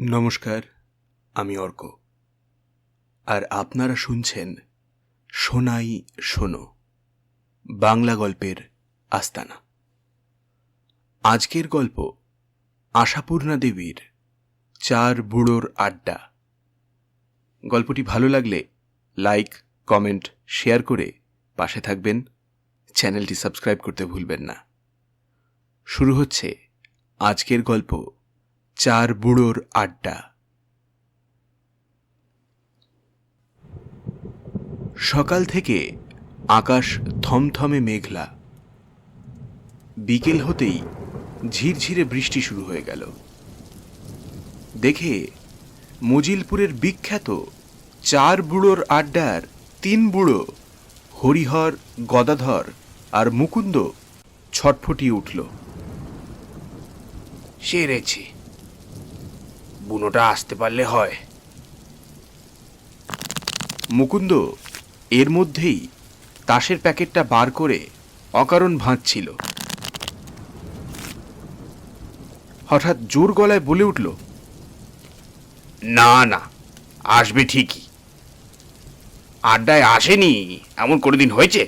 নমস্কার, আমি অর্ক। আর আপনারা শুনছেন শোনাই শোনো, বাংলা গল্পের আস্তানা। আজকের গল্প আশাপূর্ণা দেবীর চার বুড়োর আড্ডা। গল্পটি ভালো লাগলে লাইক, কমেন্ট, শেয়ার করে পাশে থাকবেন। চ্যানেলটি সাবস্ক্রাইব করতে ভুলবেন না। শুরু হচ্ছে আজকের গল্প চার বুড়োর আড্ডা। সকাল থেকে আকাশ থমথমে মেঘলা। বিকেল হতেই ঝিরঝিরে বৃষ্টি শুরু হয়ে গেল। দেখে মজিলপুরের বিখ্যাত চার বুড়োর আড্ডার তিন বুড়ো হরিহর, গদাধর আর মুকুন্দ ছটফটিয়ে উঠল। সেরেছি, বুনোটা আসতে পারলে হয়। মুকুন্দ এর মধ্যেই তাসের প্যাকেটটা বার করে অকারণ ভাঁজছিল। হঠাৎ জোর গলায় বলে উঠল, না না, আসবে ঠিকই। আড্ডায় আসেনি এমন কোনোদিন হয়েছে?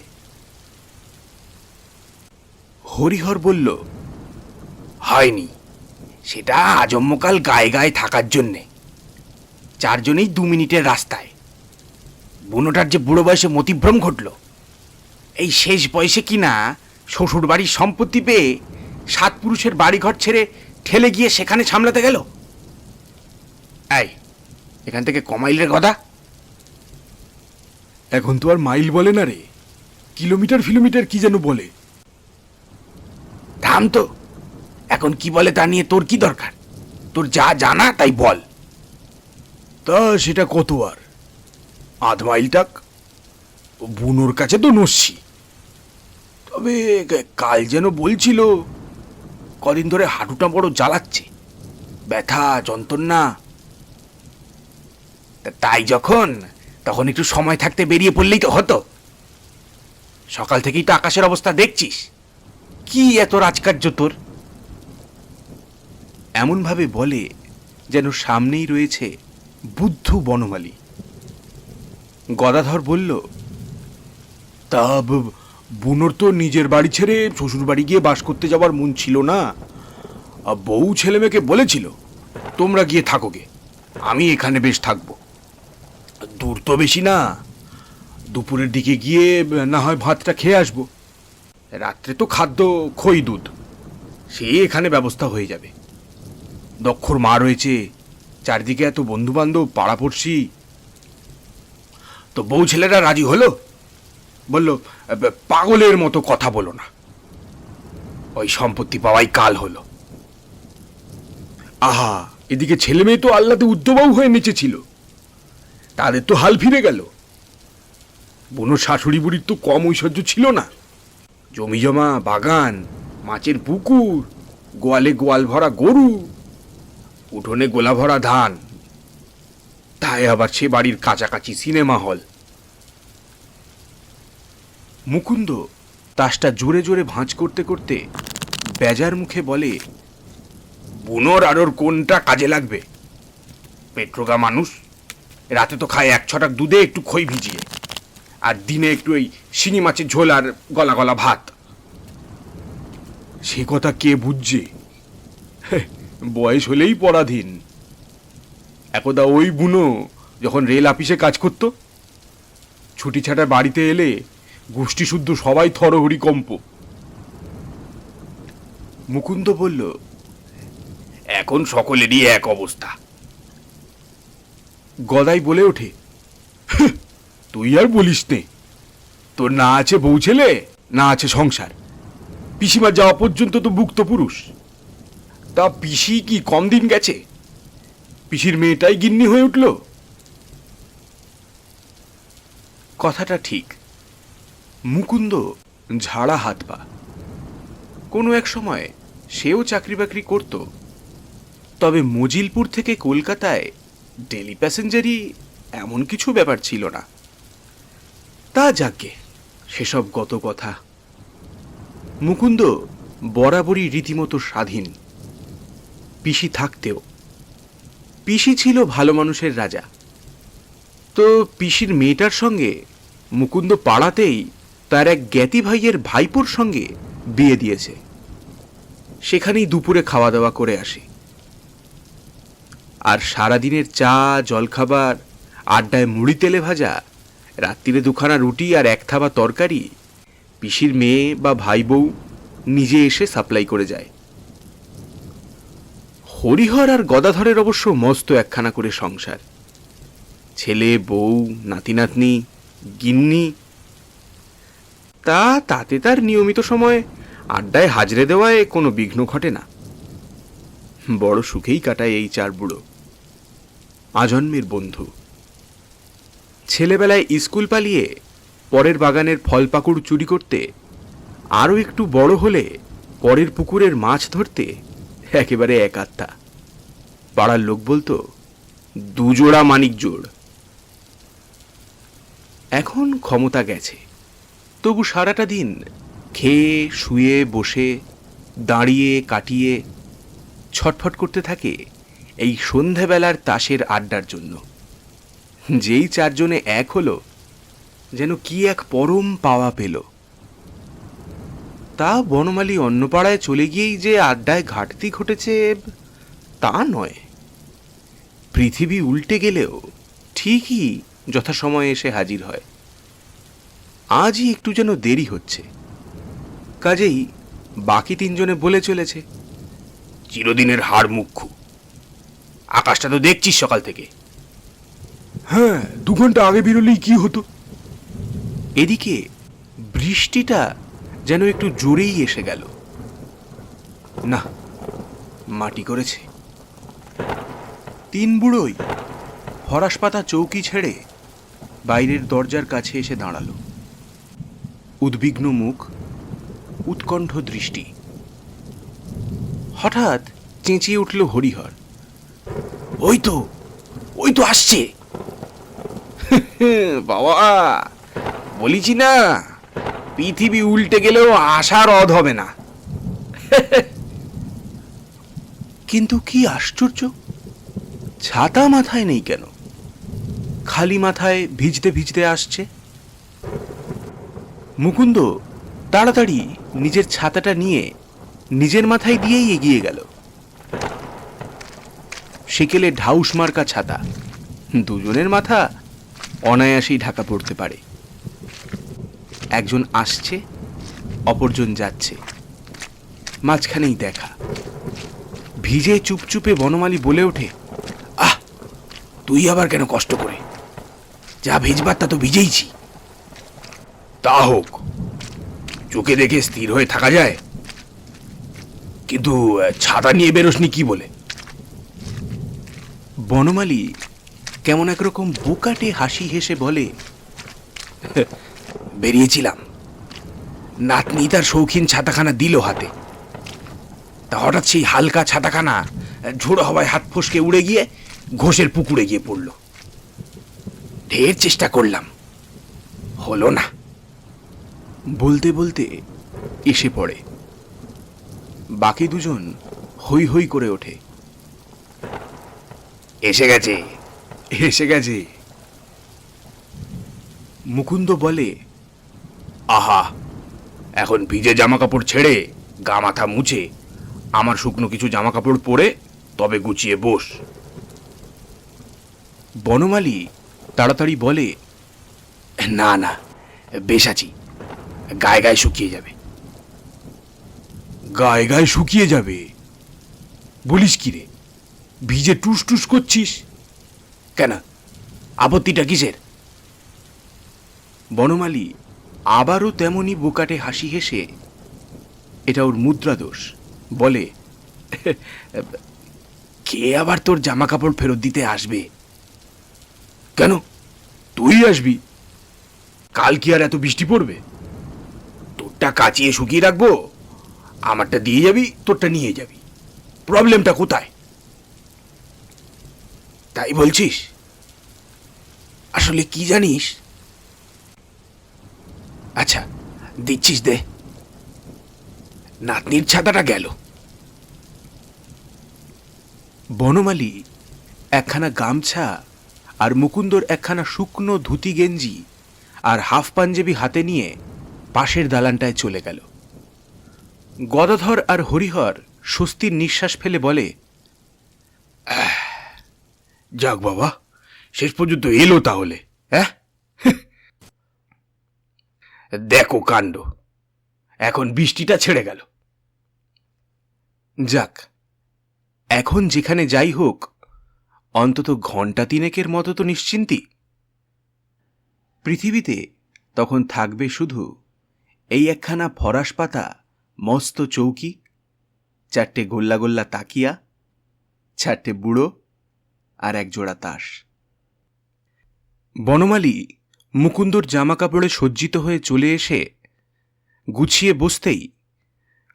হরিহর বলল, হয়নি। সেটা আজম্মকাল গায়ে গায়ে থাকার জন্যে। চারজনেই 2 মিনিটের রাস্তায়। বুনোটার যে বুড়ো বয়সে মতিভ্রম ঘটল, এই শেষ বয়সে কিনা শ্বশুর বাড়ির সম্পত্তি পেয়ে 7 পুরুষের বাড়িঘর ছেড়ে ঠেলে গিয়ে সেখানে সামলাতে গেল। এই, এখান থেকে কমাইলের কথা। এখন তো আর মাইল বলে না রে, কিলোমিটার ফিলোমিটার কি যেন বলে। থাম তো, এখন কি বলে তা নিয়ে তোর কি দরকার? তোর যা জানা তাই বল। তা সেটা কত আর, 1/2 মাইল টাক। বুনোর কাছে তো নস্যি। তবে কাল যেন বলছিল কদিন ধরে হাঁটুটা বড় জ্বালাচ্ছে, ব্যথা যন্ত্রণা। তাই যখন তখন একটু সময় থাকতে বেরিয়ে পড়লেই তো হতো। সকাল থেকেই তো আকাশের অবস্থা দেখছিস, কি এত রাজকার্য তোর? এমনভাবে বলে যেন সামনেই রয়েছে বুদ্ধ বনমালী। গদাধর বলল, তা বুনোর তো নিজের বাড়ি ছেড়ে শ্বশুর বাড়ি গিয়ে বাস করতে যাওয়ার মন ছিল না। বউ ছেলে মেয়েকে বলেছিল, তোমরা গিয়ে থাকোগে, আমি এখানে বেশ থাকবো। দূর তো বেশি না, দুপুরের দিকে গিয়ে না হয় ভাতটা খেয়ে আসবো। রাত্রে তো খাদ্য খই দুধ, সে এখানে ব্যবস্থা হয়ে যাবে। দক্ষর মা রয়েছে, চারদিকে এত বন্ধু বান্ধব, পাড়াপড়শি। তো বউ ছেলেরা রাজি হলো? বলল, পাগলের মতো কথা বলো না, ওই সম্পত্তি পাওয়াই কাল হলো। আহা, এদিকে ছেলে মেয়ে তো আল্লাতে উদ্যবাউ হয়ে নেচেছিল, তাদের তো হাল ফিরে গেল। বুনো শাশুড়ি বুড়ির তো কম ঐশ্বর্য ছিল না। জমি জমা, বাগান, মাছের পুকুর, গোয়ালে গোয়াল ভরা গরু, উঠোনে গোলা ভরা ধান, তাই আবার সে বাড়ির কাছাকাছি সিনেমা হল। মুকুন্দ তাসটা জোরে জোরে ভাঁজ করতে করতে বেজার মুখে বলে, বুনোর আর ওর কোনটা কাজে লাগবে? পেট্রোগা মানুষ, রাতে তো খায় 1 ছটাক দুধে একটু খই ভিজিয়ে, আর দিনে একটু এই শিঙি মাছের ঝোল আর গলা গলা ভাত। সে কথা কে বুঝছে? বয়স হলেই পরাধীন। একদা ওই বুনো যখন রেল অফিসে কাজ করত, ছুটি ছাটা বাড়িতে এলে গোষ্ঠী শুদ্ধ সবাই থরহরি কম্প। মুকুন্দ বলল, এখন সকলেরই এক অবস্থা। গদাই বলে ওঠে, তুই আর বলিস নে, তোর না আছে বউ ছেলে, না আছে সংসার। পিসিমা যাওয়া পর্যন্ত তো মুক্ত পুরুষ। তা পিসি কি কম দিন গেছে? পিসির মেয়েটাই গিন্নি হয়ে উঠল। কথাটা ঠিক। মুকুন্দ ঝাড়া হাত পা। কোনো এক সময় সেও চাকরি বাকরি করত, তবে মজিলপুর থেকে কলকাতায় ডেলি প্যাসেঞ্জারই এমন কিছু ব্যাপার ছিল না। তা যাকে, সেসব গত কথা। মুকুন্দ বরাবরই রীতিমতো স্বাধীন। পিসি থাকতেও পিসি ছিল ভালো মানুষের রাজা। তো পিসির মেয়েটার সঙ্গে মুকুন্দ পাড়াতেই তার এক জ্ঞাতি ভাইয়ের ভাইপোর সঙ্গে বিয়ে দিয়েছে। সেখানেই দুপুরে খাওয়া দাওয়া করে আসে। আর সারাদিনের চা, জলখাবার, আড্ডায় মুড়ি তেলে ভাজা, রাত্রিরে দুখানা রুটি আর এক থাবা তরকারি পিসির মেয়ে বা ভাই বউ নিজে এসে সাপ্লাই করে যায়। হরিহর আর গদাধরের অবশ্য মস্ত একখানা করে সংসার। ছেলে, বউ, নাতি নাতনি, গিন্নি। তাতে তার নিয়মিত সময় আড্ডায় হাজরে দেওয়ায় কোনো বিঘ্ন ঘটে না। বড় সুখেই কাটায় এই চার বুড়ো, আজন্মের বন্ধু। ছেলেবেলায় স্কুল পালিয়ে পরের বাগানের ফল পাকুড় চুরি করতে, আরও একটু বড় হলে পরের পুকুরের মাছ ধরতে একেবারে এক আত্মা। পাড়ার লোক বলতো দুজোড়া মানিক জোড়। এখন ক্ষমতা গেছে, তবু সারাটা দিন খেয়ে শুয়ে বসে দাঁড়িয়ে কাটিয়ে ছটফট করতে থাকে এই সন্ধেবেলার তাসের আড্ডার জন্য। যেই চারজনে এক হলো, যেন কি এক পরম পাওয়া পেল। তা বনমালী অন্য পাড়ায় চলে গিয়েই যে আড্ডায় ঘাটতি ঘটেছে তা নয়। পৃথিবী উল্টে গেলেও ঠিকই যথাসময়ে এসে হাজির হয়। আজই একটু যেন দেরি হচ্ছে। কাজেই বাকি তিনজনে বলে চলেছে, চিরদিনের হাড় মুখ্য। আকাশটা তো দেখছিস সকাল থেকে। হ্যাঁ, 2 ঘন্টা আগে বেরোলেই কি হতো। এদিকে বৃষ্টিটা যেন একটু জোরেই এসে গেল। না, মাটি করেছে। তিন বুড়োই ফরাস পাতা চৌকি ছেড়ে বাইরের দরজার কাছে এসে দাঁড়ালো। উদ্বিগ্ন মুখ, উৎকণ্ঠ দৃষ্টি। হঠাৎ চেঁচিয়ে উঠল হরিহর, ওই তো আসছে। বাবা, বলিছি না, পৃথিবী উল্টে গেলেও আশার অধ হবে না। কিন্তু কি আশ্চর্য, ছাতা মাথায় নেই কেন? খালি মাথায় ভিজতে ভিজতে আসছে। মুকুন্দ তাড়াতাড়ি নিজের ছাতাটা নিয়ে নিজের মাথায় দিয়েই এগিয়ে গেল। সেকেলে ঢাউস মার্কা ছাতা, দুজনের মাথা অনায়াসেই ঢাকা পড়তে পারে। একজন আসছে, অপরজন যাচ্ছে, মাঝখানেই দেখা। ভিজে চুপচুপে বনমালী বলে ওঠে, আহ, তুই আবার কেন কষ্ট করে? যা ভিজবার তা তো ভিজেইছি। তা হোক, চোখে দেখে স্থির হয়ে থাকা যায়, কিন্তু ছাতা নিয়ে বেরোসনি কি বলে? বনমালী কেমন একরকম বোকাটে হাসি হেসে বলে, বেরিয়েছিলাম, নাতনি তার শৌখিন ছাতাখানা দিল হাতে। তা হঠাৎ সেই হালকা ছাতাখানা ঝোড়ো হওয়ায় হাত ফসকে উড়ে গিয়ে ঘোষের পুকুরে গিয়ে পড়ল। ঢের চেষ্টা করলাম, হলো না। বলতে বলতে এসে পড়ে। বাকি দুজন হই হই করে ওঠে, এসে গেছে, এসে গেছে। মুকুন্দ বলে, আহা, এখন ভিজে জামা কাপড় ছেড়ে গা মাথা মুছে আমার শুকনো কিছু জামা কাপড় পরে তবে গুছিয়ে বস। বনমালী তাড়াতাড়ি বলে, না না, বেশ আছি, গায়ে গায়ে শুকিয়ে যাবে। গায়ে গায়ে শুকিয়ে যাবে? বলিস কি রে, ভিজে টুস টুস করছিস কেন, আপত্তিটা কিসের? বনমালী আবারও তেমনি বোকাটে হাসি হেসে, এটা ওর মুদ্রা দোষ, বলে, কে আবার তোর জামা কাপড় ফেরত দিতে আসবে? কেন, তুই আসবি? কাল কি আর এত বৃষ্টি পড়বে? তোরটা কাচিয়ে শুকিয়ে রাখবো, আমারটা দিয়ে যাবি, তোরটা নিয়ে যাবি। প্রবলেমটা কোথায়? তাই বলছিস? আসলে কি জানিস? আচ্ছা, দিচ্ছিস দে। নাতনির ছাতাটা গেল। বনমালী একখানা গামছা আর মুকুন্দর একখানা শুকনো ধুতি গেঞ্জি আর হাফ পাঞ্জাবি হাতে নিয়ে পাশের দালানটায় চলে গেল। গদাধর আর হরিহর স্বস্তির নিঃশ্বাস ফেলে বলে, যাক বাবা, শেষ পর্যন্ত এলো তাহলে। হ্যাঁ, দেখো কাণ্ড, এখন বৃষ্টিটা ছেড়ে গেল। যাক, এখন যেখানে যাই হোক অন্তত ঘণ্টা তিনেকের মতো তো নিশ্চিন্তি। পৃথিবীতে তখন থাকবে শুধু এই একখানা ফরাস পাতা মস্ত চৌকি, 4টে গোল্লা গোল্লা তাকিয়া, 4টে বুড়ো আর এক জোড়া তাস। বনমালী মুকুন্দর জামা কাপড়ে সজ্জিত হয়ে চলে এসে গুছিয়ে বসতেই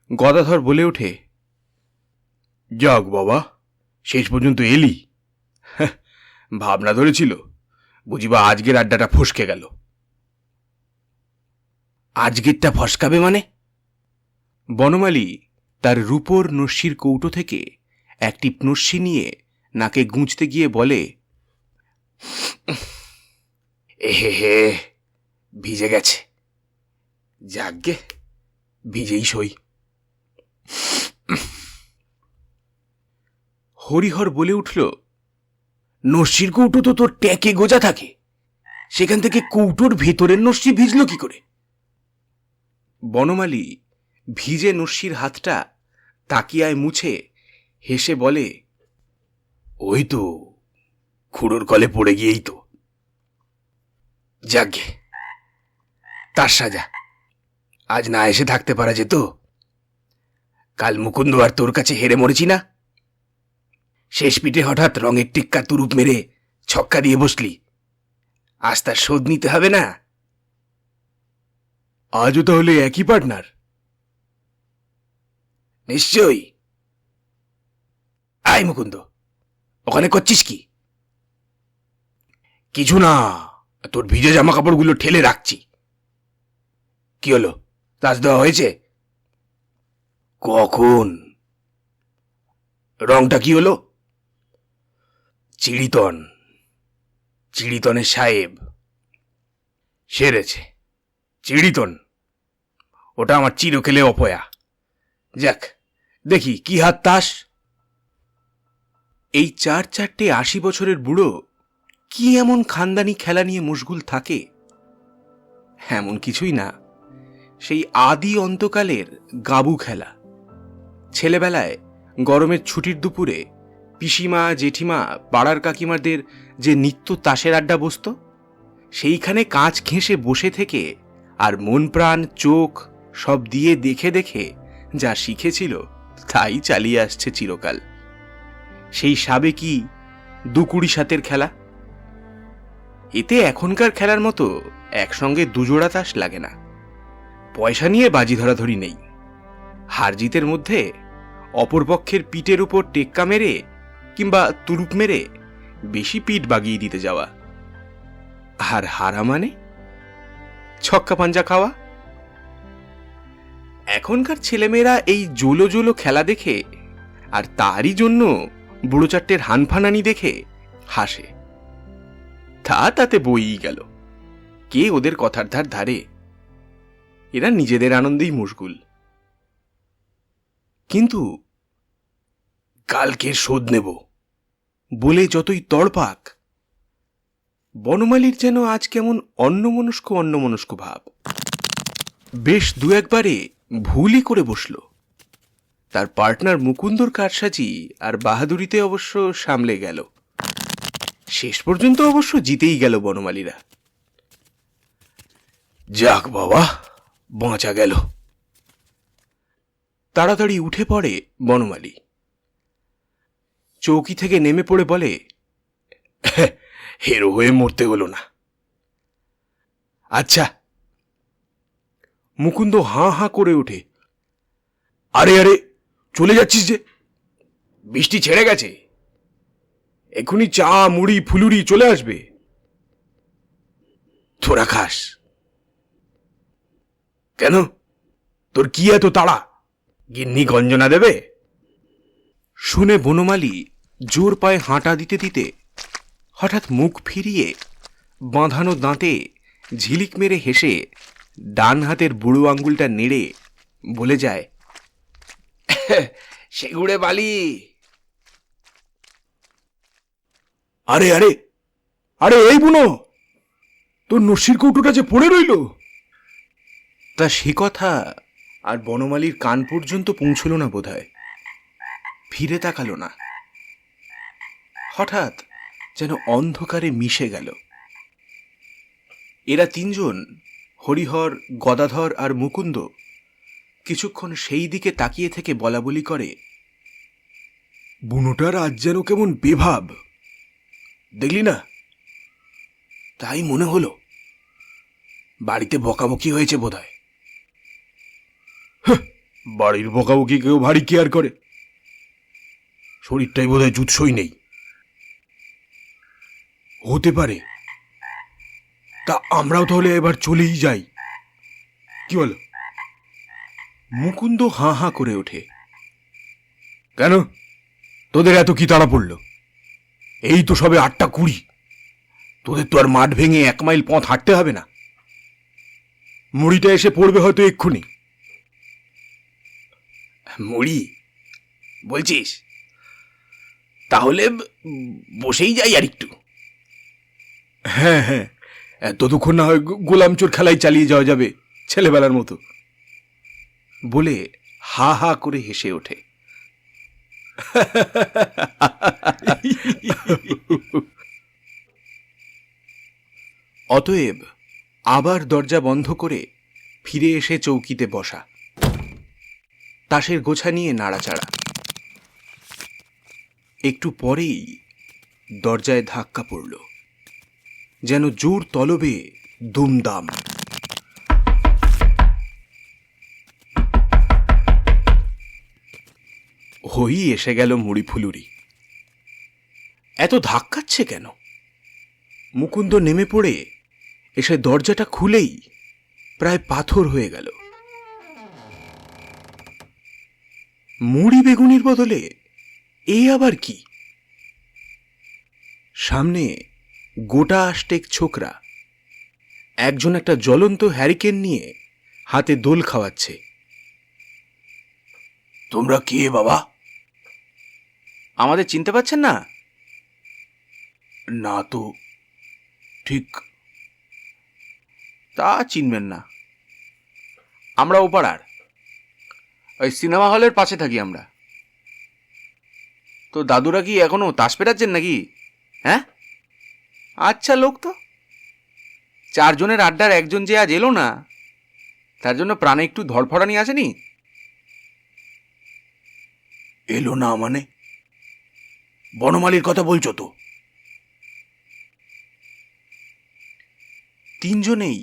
গদাধর বলে ওঠে, যাক বাবা, শেষ পর্যন্ত এলি। ভাবনা ধরেছিল বুঝিবা আজকের আড্ডাটা ফসকে গেল। আজকেরটা ফসকাবে মানে? বনমালী তার রূপোর নস্যির কৌটো থেকে একটি নস্যি নিয়ে নাকে গুঁজতে গিয়ে বলে, হে ভিজে গেছে। যাকগে, ভিজেই সই। হরিহর বলে উঠল, নস্যির কৌটো তো তোর ট্যাকে গোজা থাকে, সেখান থেকে কৌটোর ভেতরের নস্যি ভিজল কি করে? বনমালী ভিজে নস্যির হাতটা তাকিয়ায় মুছে হেসে বলে, ওই তো খুড়োর কলে পড়ে গিয়েই তো। যাকগে, তার সাজা। আজ না এসে থাকতে পারা যেত। কাল মুকুন্দ আর তোর কাছে হেরে মরেছি না? শেষ পিঠে হঠাৎ রঙের টিক্কা তুরুপ মেরে ছক্কা দিয়ে বসলি। আজ তার শোধ নিতে হবে না? আজও তাহলে একই পার্টনার? নিশ্চয়ই। আয় মুকুন্দ, ওখানে করছিস কি? কিছু না, তোর ভিজে জামা কাপড়গুলো ঠেলে রাখছি। কি হলো, তাজ দেওয়া হয়েছে? কখন? রংটা কি হলো? চিড়িতন, চিড়িতনের সাহেব সেরেছে। চিড়িতন, ওটা আমার চিরকেলে অপয়া। যাক, দেখি কি হাত তাস। এই 4-4টে 80 বছরের বুড়ো কি এমন খানদানি খেলা নিয়ে মশগুল থাকে? এমন কিছুই না, সেই আদি অন্তকালের গাবু খেলা। ছেলেবেলায় গরমের ছুটির দুপুরে পিসিমা জেঠিমা পাড়ার কাকিমাদের যে নিত্য তাসের আড্ডা বসত, সেইখানে কাঁচ ঘেঁষে বসে থেকে আর মন প্রাণ চোখ সব দিয়ে দেখে দেখে যা শিখেছিল তাই চালিয়ে আসছে চিরকাল। সেই সাবেকি 2-20 সাতের খেলা। এতে এখনকার খেলার মতো একসঙ্গে দুজোড়া তাস লাগে না। পয়সা নিয়ে বাজি ধরাধরি নেই। হার জিতের মধ্যে অপরপক্ষের পিঠের উপর টেক্কা মেরে কিংবা তুরুপ মেরে বেশি পিঠ বাগিয়ে দিতে যাওয়া। আর হারা মানে ছক্কা পাঞ্জা খাওয়া। এখনকার ছেলেমেয়েরা এই জোলো জোলো খেলা দেখে আর তারই জন্য বুড়ো চারটের হানফানানি দেখে হাসে। তাতে বইই গেল, কে ওদের কথার ধার ধারে? এরা নিজেদের আনন্দেই মশগুল। কিন্তু কালকের শোধ নেব বলে যতই তড়পাক, বনমালীর যেন আজ কেমন অন্যমনস্ক ভাব। বেশ 2-1বারে ভুলই করে বসল। তার পার্টনার মুকুন্দর কারসাজি আর বাহাদুরিতে অবশ্য সামলে গেল। শেষ পর্যন্ত অবশ্য জিতেই গেল বনমালীরা। যাক বাবা, বাঁচা গেল। তাড়াতাড়ি উঠে পড়ে বনমালী। চৌকি থেকে নেমে পড়ে বলে, হেরো হয়ে মরতে হলো না। আচ্ছা। মুকুন্দ হাঁ হাঁ করে ওঠে, আরে আরে, চলে যাচ্ছিস যে? বৃষ্টি ছেড়ে গেছে, এখনই চা মুড়ি ফুলুরি চলে আসবে। তোরা খাস কেন? তোর কি এত তাড়া? গিন্নি গঞ্জনা দেবে? শুনে বনমালী জোর পায়ে হাঁটা দিতে দিতে হঠাৎ মুখ ফিরিয়ে বাঁধানো দাঁতে ঝিলিক মেরে হেসে ডান হাতের বুড়ো আঙ্গুলটা নেড়ে বলে যায়, সেগুড়ে বালি। আরে আরে আরে, এই বুনো, তোর নস্যির কৌটোটা যে পড়ে রইল। তা সে কথা আর বনমালীর কান পর্যন্ত পৌঁছল না বোধহয়। ফিরে তাকালো না। হঠাৎ যেন অন্ধকারে মিশে গেল। এরা তিনজন, হরিহর, গদাধর আর মুকুন্দ, কিছুক্ষণ সেই দিকে তাকিয়ে থেকে বলা বলি করে, বুনোটার আজ যেন কেমন বেভাব, দেখলি না? তাই মনে হলো বাড়িতে বকাবকি হয়েছে বোধহয়। বাড়ির বকাবকি কেউ ভারী কেয়ার করে? শরীরটাই বোধহয় জুৎসই নেই। হতে পারে। তা আমরাও তাহলে এবার চলেই যাই, কি বলো? মুকুন্দ হাঁ হাঁ করে ওঠে। কেন, তোদের এত কি তাড়া পড়ল? এই তো সবে 8:20। তোদের তো আর মাঠ ভেঙে 1 মাইল পথ হাঁটতে হবে না। মুড়িটা এসে পড়বে হয়তো এক্ষুনি। মুড়ি বলছিস? তাহলে বসেই যাই আর একটু। হ্যাঁ হ্যাঁ, ততক্ষণ না হয় গোলামচোর খেলাই চালিয়ে যাওয়া যাবে ছেলেবেলার মতো, বলে হা হা করে হেসে ওঠে। অতএব আবার দরজা বন্ধ করে ফিরে এসে চৌকিতে বসা, তাসের গোছা নিয়ে নাড়াচাড়া। একটু পরেই দরজায় ধাক্কা পড়ল, যেন জোর তলবে দুমদাম। হই এসে গেল মুড়ি ফুলুরি। এত ধাক্কাচ্ছে কেন? মুকুন্দ নেমে পড়ে এসে দরজাটা খুলেই প্রায় পাথর হয়ে গেল। মুড়ি বেগুনির বদলে এ আবার কি? সামনে গোটা আষ্টেক ছোকরা, একজন একটা জ্বলন্ত হ্যারিকেন নিয়ে হাতে দোল খাওয়াচ্ছে। তোমরা কে বাবা? আমাদের চিনতে পারছেন না? না তো ঠিক। তা চিনবেন না? আমরা ওপাড়ার, ওই সিনেমা হলের পাশে থাকি আমরা। তো দাদুরা কি এখনো তাস পেটাচ্ছেন নাকি? হ্যাঁ, আচ্ছা লোক তো। 4 জনের আড্ডার একজন যে আজ এলো না, তার জন্য প্রাণে একটু ধরফড়ানি আসেনি? এলো না মানে? বনমালীর কথা বলছো তো? 3 জনেই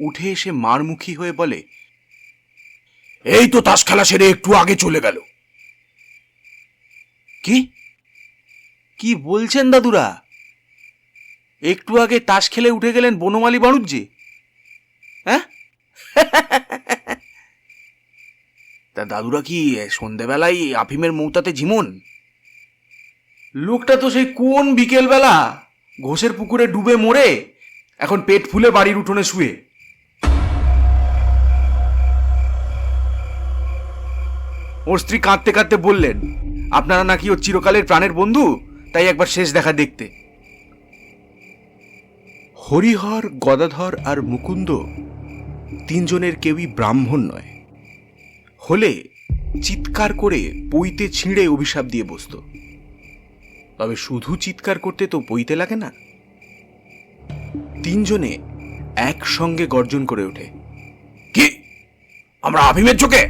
উঠে এসে মারমুখী হয়ে বলে, এই তো তাস খেলা সেরে একটু আগে চলে গেল। কি কি বলছেন দাদুরা? একটু আগে তাস খেলে উঠে গেলেন বনমালী বাড়ুজ্জে? হ্যাঁ? তা দাদুরা কি সন্ধেবেলায় আফিমের মৌতাতে ঝিমন? লোকটা তো সেই কোন বিকেলবেলা ঘোষের পুকুরে ডুবে মরে এখন পেট ফুলে বাড়ির উঠোনে শুয়ে। ওর স্ত্রী কাঁদতে কাঁদতে বললেন, আপনারা নাকি ওর চিরকালের প্রাণের বন্ধু, তাই একবার শেষ দেখা দেখতে। হরিহর, গদাধর আর মুকুন্দ 3 জনের কেউই ব্রাহ্মণ নয়। হলে চিৎকার করে পইতে ছিঁড়ে অভিশাপ দিয়ে বসত। তবে শুধু চিৎকার করতে তো পইতে লাগে না। 3 জনে একসঙ্গে গর্জন করে ওঠে, কি আমরা আফিমের চোখে?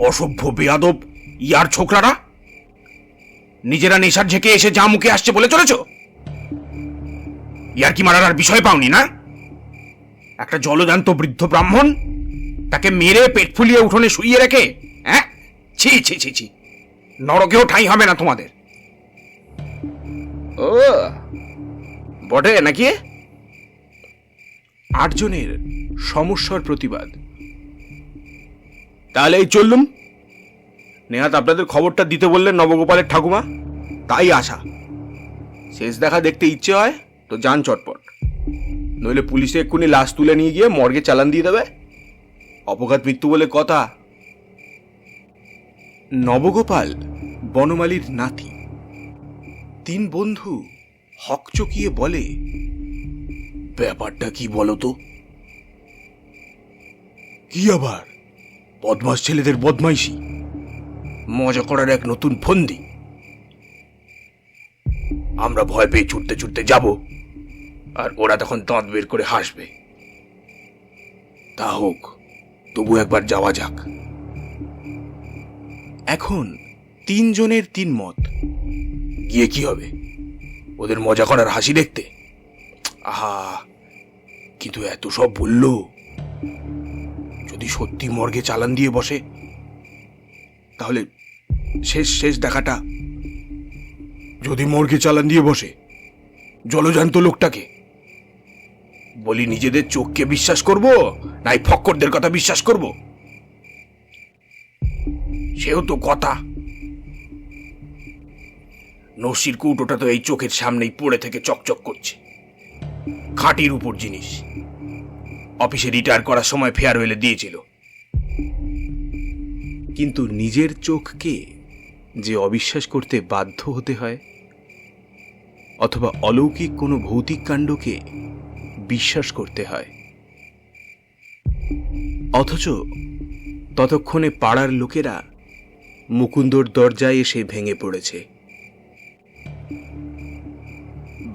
অসভ্য বেয়াদব ইয়ার ছোকরারা! নিজেরা নেশার ঝেঁকে এসে যা মুখে আসছে বলে চলেছ? ইয়ার কি মারার আর বিষয় পাওনি না? একটা জলজান্ত বৃদ্ধ ব্রাহ্মণ, তাকে মেরে পেট ফুলিয়ে উঠোনে শুইয়ে রেখে, হ্যাঁ? ছি ছি ছি ছি, নরকেও ঠাঁই হবে না তোমাদের। ও বটে নাকি? 8 জনের সমস্যার প্রতিবাদ। তাহলে এই চললুম। নেহাত আপনাদের খবরটা দিতে বললেন নবগোপালের ঠাকুমা। তাই আশা। শেষ দেখা দেখতে ইচ্ছে হয় তো যান চটপট, নইলে পুলিশে এক্ষুনি লাশ তুলে নিয়ে গিয়ে মর্গে চালান দিয়ে দেবে। অপঘাত মৃত্যু বলে কথা। নবগোপাল বনমালীর নাতি। তিন বন্ধু হকচকিয়ে বলে, ব্যাপারটা কি বলো তো? কি আবার? বদমাস ছেলেদের বদমাইশি, মজা করার এক নতুন ফন্দি। আমরা ভয় পেয়ে ছুটতে ছুটতে যাব, আর ওরা তখন দাঁত বের করে হাসবে। তা হোক, তবু একবার যাওয়া যাক। এখন তিনজনের তিন মত। গিয়ে কি হবে? ওদের মজা করার হাসি দেখতে? আহা, কিন্তু এত সব বলল, যদি সত্যি মর্গে চালান দিয়ে বসে, তাহলে শেষ শেষ দেখাটা। যদি মর্গে চালান দিয়ে বসে জলজান্ত লোকটাকে, বলি নিজেদের চোখকে বিশ্বাস করব নাই ফক্করদের কথা বিশ্বাস করব? সেও তো কথা। নসির কৌটোটা তো এই চোখের সামনেই পড়ে থেকে চকচক করছে, খাঁটির উপর জিনিস। অফিসে রিটায়ার করার সময় ফেয়ারওয়েলে দিয়েছিল। কিন্তু নিজের চোখকে যে অবিশ্বাস করতে বাধ্য হতে হয়, অথবা অলৌকিক কোনো ভৌতিক কাণ্ডকে বিশ্বাস করতে হয়, অথচ ততক্ষণে পাড়ার লোকেরা মুকুন্দর দরজায় এসে ভেঙে পড়েছে।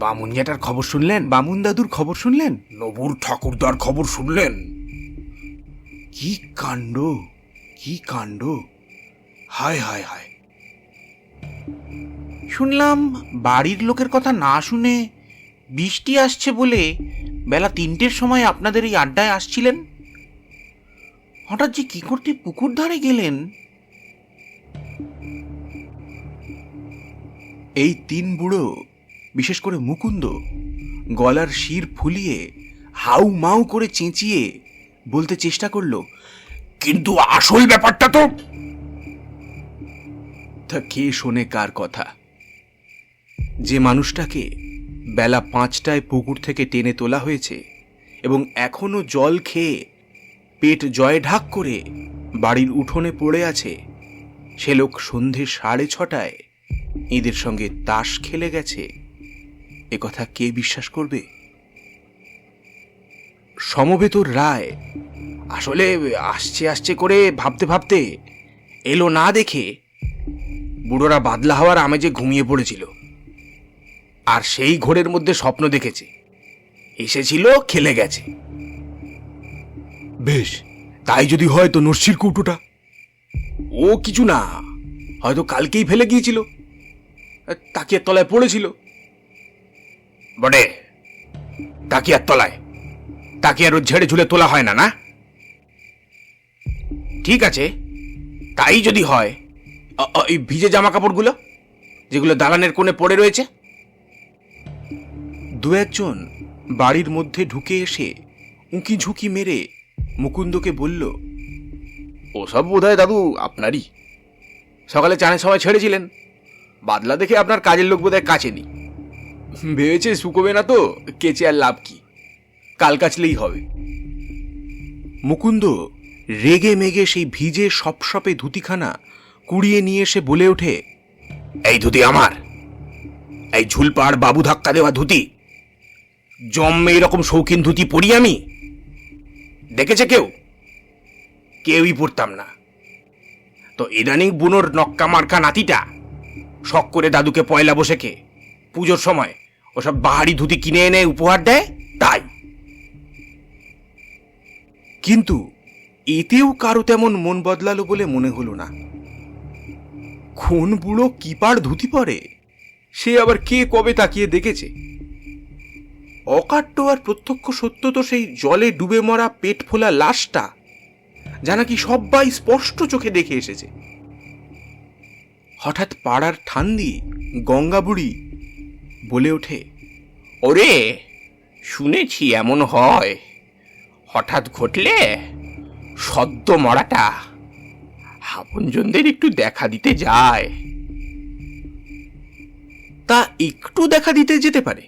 বামুন জ্যাঠার খবর শুনলেন? বামুন দাদুর খবর শুনলেন? নবুর ঠাকুরদার খবর শুনলেন? কি কাণ্ড, কি কাণ্ড! হায় হায় হায়! শুনলাম বাড়ির লোকের কথা না শুনে বৃষ্টি আসছে বলে বেলা 3টের সময় আপনাদের এই আড্ডায় আসছিলেন। হঠাৎ যে কি করতে পুকুর ধারে গেলেন? এই তিন বুড়ো, বিশেষ করে মুকুন্দ, গলার শির ফুলিয়ে হাউ মাউ করে চেঁচিয়ে বলতে চেষ্টা করলো, কিন্তু আসল ব্যাপারটা তো। তা কে শোনে কার কথা? যে মানুষটাকে বেলা 5টায় পুকুর থেকে টেনে তোলা হয়েছে এবং এখনো জল খেয়ে পেট জয় ঢাক করে বাড়ির উঠোনে পড়ে আছে, সে লোক সন্ধে 6:30টায় এদের সঙ্গে তাস খেলে গেছে, এ কথা কে বিশ্বাস করবে? সমবেতর রায় আসলে আসছে আসছে করে ভাবতে ভাবতে এলো না দেখে বুড়োরা বাদলা হওয়ার আমেজে ঘুমিয়ে পড়েছিল, আর সেই ঘোরের মধ্যে স্বপ্ন দেখেছে এসেছিল, খেলে গেছে। বেশ, তাই যদি হয় তো নস্যির কৌটোটা? ও কিছু না, হয়তো কালকেই ফেলে গিয়েছিল, তাকিয়ার তলায় পড়েছিল। বটে, তাকিয়ার তলায়? তাকিয়ার ঝেড়ে ঝুলে তোলা হয় না, না? ঠিক আছে, তাই যদি হয়, এই ভিজে জামা কাপড়গুলো যেগুলো দালানের কোণে পড়ে রয়েছে? দু একজন বাড়ির মধ্যে ঢুকে এসে উঁকি ঝুঁকি মেরে মুকুন্দকে বলল, ওসব বোধহয় দাদু আপনারই। সকালে চানের সময় ছেড়েছিলেন, বাদলা দেখে আপনার কাজের লোক বোধহয় কাচেনি, ভেবেছে শুকোবে না তো কেচে আর লাভ কি, কাল কাচলেই হবে। মুকুন্দ রেগে মেগে সেই ভিজে সপসপে ধুতিখানা কুড়িয়ে নিয়ে এসে বলে ওঠে, এই ধুতি আমার, এই ঝুলপাড় বাবু ধাক্কা দেওয়া ধুতি। জম্মে এরকম শৌখিন ধুতি পরি আমি? দেখেছে কেউ? কেউই পরতাম না। তো ইদানিং বুনোর নক্কা মার্কা নাতিটা শখ করে দাদুকে পয়লা বৈশাখে পুজোর সময় ওসব বাহারি ধুতি কিনে এনে উপহার দেয়, তাই। কিন্তু এতেও কারো তেমন মন বদলালো বলে মনে হলো না। কোন বুড়ো কিপার ধুতি পরে সে আবার কে কবে তাকিয়ে দেখেছে? অকাট্য আর প্রত্যক্ষ সত্য তো সেই জলে ডুবে মরা পেট ফোলা লাশটা, যা নাকি সবাই স্পষ্ট চোখে দেখে এসেছে। হঠাৎ পাড়ার ঠান্দি গঙ্গা বুড়ি বলে ওঠে, ওরে, শুনেছি এমন হয়, হঠাৎ ঘটলে সদ্য মরাটা আপনজনদের একটু দেখা দিতে যায়। তা একটু দেখা দিতে যেতে পারে,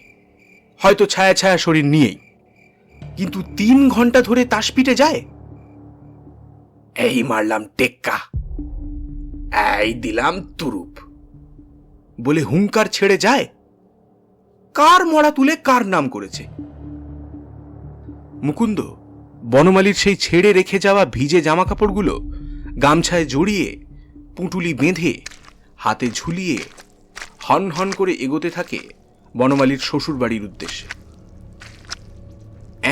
হয়তো ছায়া ছায়া শরীর নিয়েই, কিন্তু 3 ঘন্টা ধরে তাস পিটে যায়। এই মারলাম টেক্কা, এই দিলাম তুরুপ বলে হুঙ্কার ছেড়ে যায়। কার মরা তুলে কার নাম করেছে। মুকুন্দ বনমালীর সেই ছেড়ে রেখে যাওয়া ভিজে জামা কাপড়গুলো গামছায় জড়িয়ে পুঁটুলি বেঁধে হাতে ঝুলিয়ে হন হন করে এগোতে থাকে বনমালীর শ্বশুর বাড়ির উদ্দেশ্যে।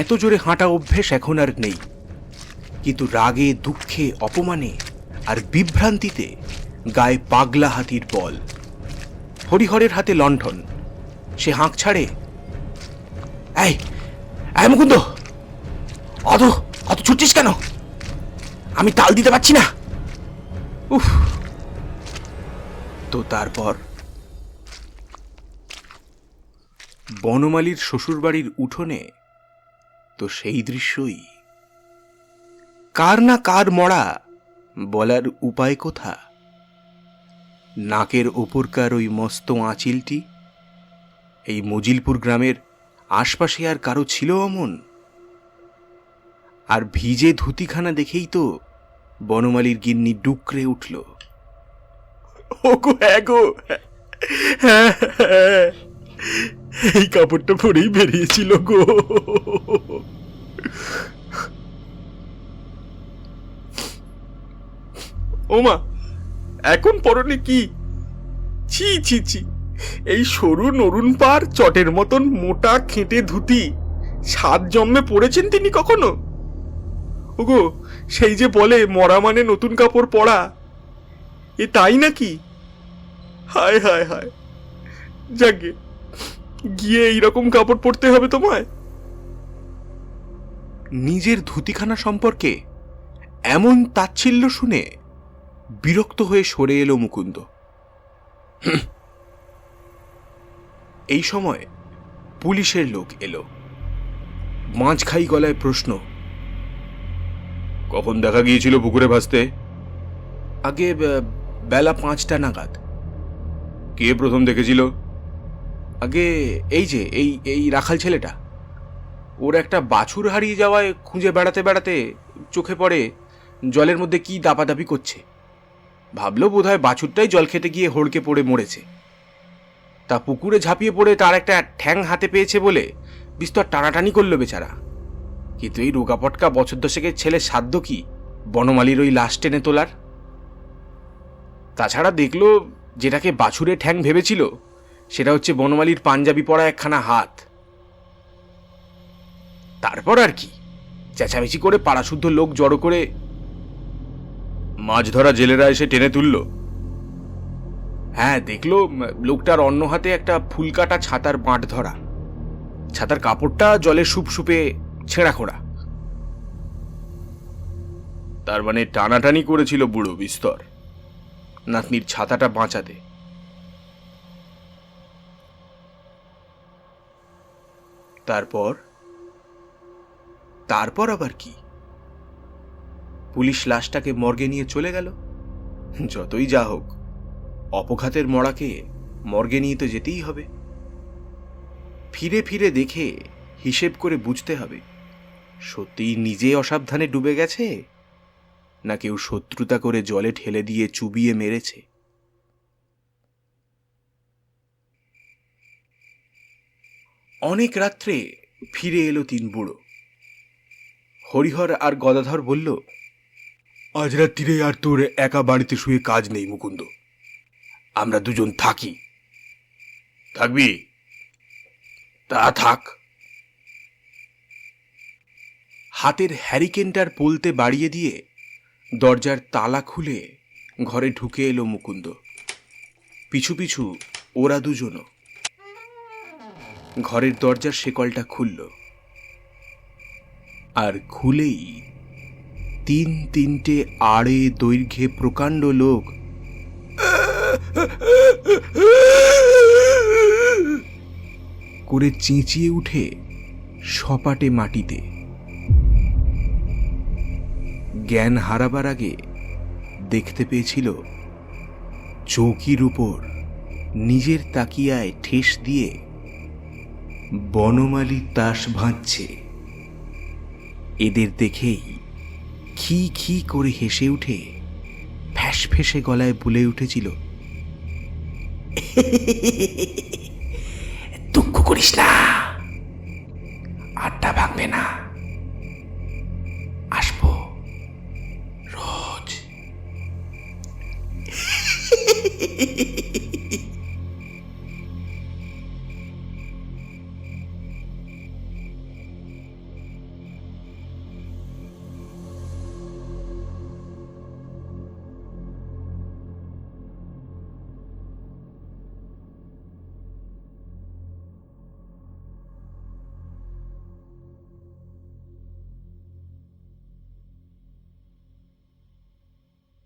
এত জোরে হাঁটা অভ্যেস এখন আর নেই, কিন্তু রাগে, দুঃখে, অপমানে আর বিভ্রান্তিতে গায়ে পাগলা হাতির বল। হরিহরের হাতে লণ্ঠন, সে হাঁক ছাড়ে, এই এই মুকুন্দ, অত অত ছুটছিস কেন? আমি তাল দিতে পারছি না। উফ। তো তারপর বনমালীর শ্বশুরবাড়ির উঠোনে তো সেই দৃশ্যই। কার না কার মরা বলার উপায় কোথা। নাকের ওপরকার ওই মস্ত আঁচিলটি এই মজিলপুর গ্রামের আশপাশে আর কারো ছিল অমন? আর ভিজে ধুতিখানা দেখেই তো বনমালীর গিন্নি ডুকরে উঠল। ওগো, হ্যাঁ গো, হ্যাঁ, এই কাপড়টা পরেই বেরিয়েছিল গো। ওমা, এখন পরনে কি? ছি ছি ছি, এই সরু নরুন পার চটের মতন মোটা খেটে ধুতি ছাদ জন্মে পড়েছেন তিনি কখনো? ওগো, সেই যে বলে মরা মানে নতুন কাপড় পরা, এ তাই নাকি? হায় হায় হায়, যাকে গিয়ে এইরকম কাপড় পরতে হবে তোমায়? নিজের ধুতিখানা সম্পর্কে এমন তাচ্ছিল্য শুনে বিরক্ত হয়ে সরে এলো মুকুন্দ। এই সময় পুলিশের লোক এলো। মাঝখাই গলায় প্রশ্ন, কখন দেখা গিয়েছিল পুকুরে ভাসতে? আগে বেলা 5টা নাগাদ। কে প্রথম দেখেছিল? আগে এই যে এই রাখাল ছেলেটা। ওর একটা বাছুর হারিয়ে যাওয়ায় খুঁজে বেড়াতে বেড়াতে চোখে পড়ে জলের মধ্যে কি দাপাদাপি করছে। ভাবলো বোধহয় বাছুরটাই জল খেতে গিয়ে হড়কে পড়ে মরেছে। তা পুকুরে ঝাঁপিয়ে পড়ে তার একটা ঠ্যাং হাতে পেয়েছে বলে বিস্তর টানাটানি করলো বেচারা। কিন্তু এই রোগাপটকা বছর 10-এর ছেলের সাধ্য কি বনমালীর ওই লাশ টেনে তোলার? তাছাড়া দেখলো যেটাকে বাছুরে ঠ্যাং ভেবেছিল সেটা হচ্ছে বনমালীর পাঞ্জাবি পরা একখানা হাত। তারপর আর কি, চেঁচামেচি করে পাড়াশুদ্ধ লোক জড়ো করে মাছ ধরা জেলেরা এসে টেনে তুলল। হ্যাঁ, দেখলো লোকটার অন্য হাতে একটা ফুলকাটা ছাতার বাঁট ধরা, ছাতার কাপড়টা জলে সুপসুপে ছেঁড়া খোড়া। তার মানে টানাটানি করেছিল বুড়ো বিস্তর নাতনির ছাতাটা বাঁচাতে। তারপর তারপর আবার কি? পুলিশ লাশটাকে মর্গে নিয়ে চলে গেল। যতই যা হোক, অপঘাতের মরাকে মর্গে নিয়ে তো যেতেই হবে। ফিরে ফিরে দেখে হিসেব করে বুঝতে হবে সত্যিই নিজে অসাবধানে ডুবে গেছে না কেউ শত্রুতা করে জলে ঠেলে দিয়ে চুবিয়ে মেরেছে। অনেক রাত্রে ফিরে এলো 3 বুড়ো। হরিহর আর গদাধর বলল, আজ রাত্রিরে আর তোর একা বাড়িতে শুয়ে কাজ নেই মুকুন্দ, আমরা দুজন থাকি। থাকবি? তা থাক। হাতের হ্যারিকেনটার পোলতে বাড়িয়ে দিয়ে দরজার তালা খুলে ঘরে ঢুকে এলো মুকুন্দ। পিছু পিছু ওরা দুজনও। ঘরের দরজার শেকলটা খুলল, আর খুলেই 3-3টে আড়ে দৈর্ঘ্যে প্রকাণ্ড লোক করে চেঁচিয়ে উঠে সপাটে মাটিতে। জ্ঞান হারাবার আগে দেখতে পেয়েছিল চৌকির উপর নিজের তাকিয়ায় ঠেস দিয়ে বনমালী তাস ভাঁজছে। এদের দেখেই খি খি করে হেসে উঠে ফ্যাস ফেসে গলায় বলে উঠেছিল, দুঃখ করিস না, আড্ডা ভাঙবে না।